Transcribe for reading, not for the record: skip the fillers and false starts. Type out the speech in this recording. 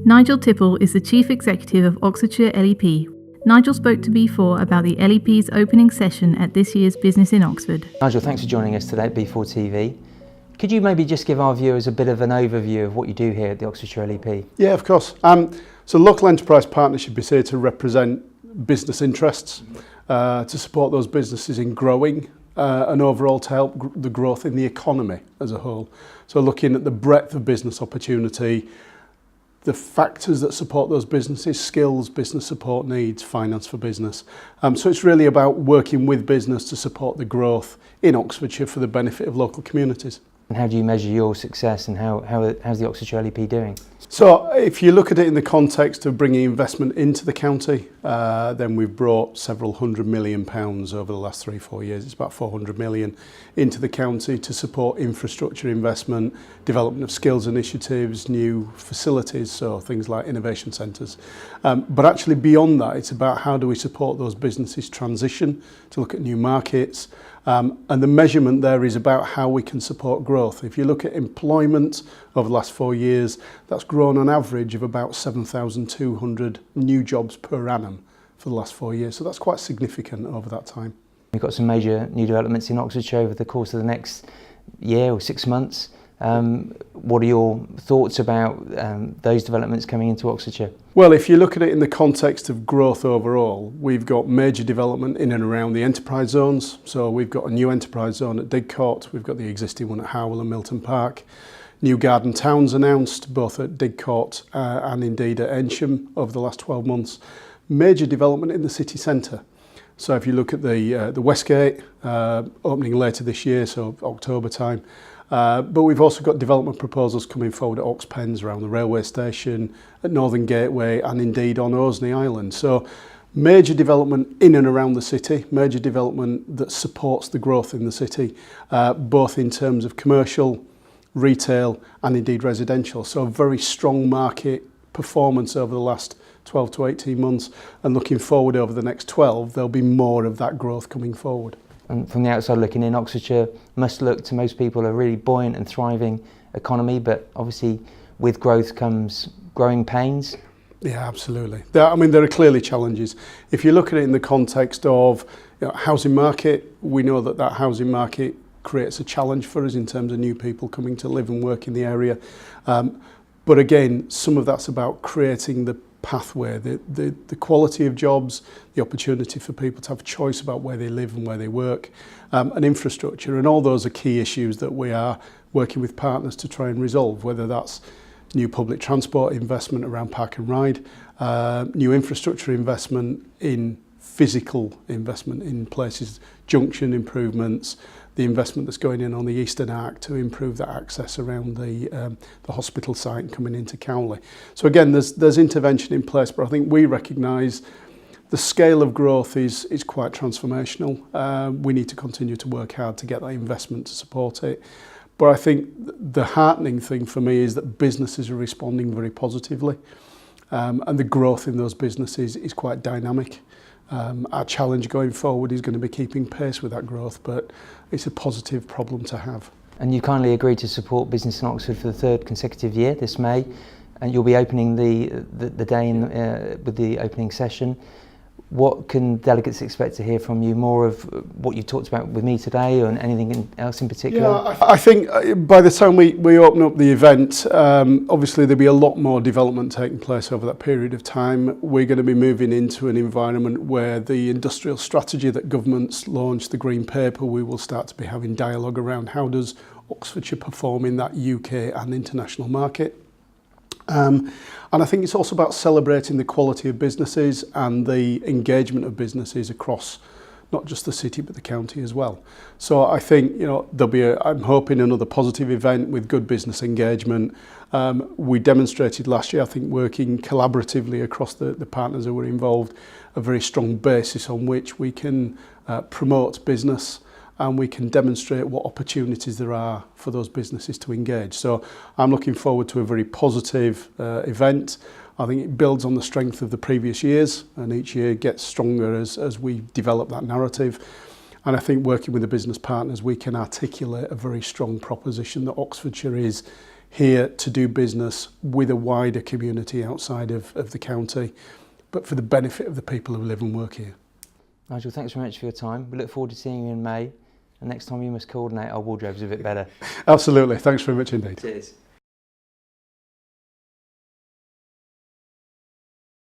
Nigel Tipple is the Chief Executive of Oxfordshire LEP. Nigel spoke to B4 about the LEP's opening session at this year's Business in Oxford. Nigel, thanks for joining us today at B4 TV. Could you maybe just give our viewers a bit of an overview of what you do here at the Oxfordshire LEP? Yeah, of course. So Local Enterprise Partnership is here to represent business interests, to support those businesses in growing and overall to help the growth in the economy as a whole. So looking at the breadth of business opportunity, the factors that support those businesses, skills, business support needs, finance for business. So it's really about working with business to support the growth in Oxfordshire for the benefit of local communities. And how do you measure your success, and how's the Oxfordshire LEP doing? So if you look at it in the context of bringing investment into the county, then we've brought several £100 million over the last 3-4 years. It's about 400 million into the county to support infrastructure investment, development of skills initiatives, new facilities, so things like innovation centres. But actually beyond that, it's about how do we support those businesses transition to look at new markets. And the measurement there is about how we can support growth. If you look at employment over the last 4 years, that's grown on average of about 7,200 new jobs per annum for the last 4 years. So that's quite significant over that time. We've got some major new developments in Oxfordshire over the course of the next year or 6 months. What are your thoughts about those developments coming into Oxfordshire? Well, if you look at it in the context of growth overall, we've got major development in and around the enterprise zones. So we've got a new enterprise zone at Didcot, we've got the existing one at Howell and Milton Park. New garden towns announced, both at Didcot and indeed at Ensham over the last 12 months. Major development in the city centre. So if you look at the Westgate, opening later this year, so October time. But we've also got development proposals coming forward at Ox Pens around the railway station, at Northern Gateway and indeed on Osney Island. So major development in and around the city, major development that supports the growth in the city, both in terms of commercial, retail and indeed residential. So a very strong market performance over the last 12 to 18 months, and looking forward over the next 12, there'll be more of that growth coming forward. And from the outside looking in, Oxfordshire must look to most people a really buoyant and thriving economy, but obviously with growth comes growing pains. Yeah, absolutely. There are clearly challenges. If you look at it in the context of housing market, we know that housing market creates a challenge for us in terms of new people coming to live and work in the area. But again, some of that's about creating the pathway, the quality of jobs, the opportunity for people to have choice about where they live and where they work, and infrastructure. And all those are key issues that we are working with partners to try and resolve, whether that's new public transport investment around park and ride, new infrastructure investment in physical investment in places, junction improvements, the investment that's going in on the Eastern Arc to improve that access around the hospital site coming into Cowley. So again, there's intervention in place, but I think we recognise the scale of growth is quite transformational. We need to continue to work hard to get that investment to support it. But I think the heartening thing for me is that businesses are responding very positively, and the growth in those businesses is quite dynamic. Our challenge going forward is going to be keeping pace with that growth, but it's a positive problem to have. And you kindly agreed to support Business in Oxford for the 3rd consecutive year this May, and you'll be opening the day with the opening session. What can delegates expect to hear from you? More of what you've talked about with me today, or anything else in particular? Yeah, I think by the time we open up the event, obviously there'll be a lot more development taking place over that period of time. We're going to be moving into an environment where the industrial strategy that government's launched, the Green Paper, we will start to be having dialogue around how does Oxfordshire perform in that UK and international market. And I think it's also about celebrating the quality of businesses and the engagement of businesses across not just the city but the county as well. So I think there'll be I'm hoping another positive event with good business engagement. We demonstrated last year, I think, working collaboratively across the partners who were involved, a very strong basis on which we can promote business and we can demonstrate what opportunities there are for those businesses to engage. So I'm looking forward to a very positive event. I think it builds on the strength of the previous years, and each year gets stronger as we develop that narrative. And I think working with the business partners, we can articulate a very strong proposition that Oxfordshire is here to do business with a wider community outside of the county, but for the benefit of the people who live and work here. Nigel, thanks very much for your time. We look forward to seeing you in May, and next time you must coordinate our wardrobes a bit better. Absolutely, thanks very much indeed. Cheers.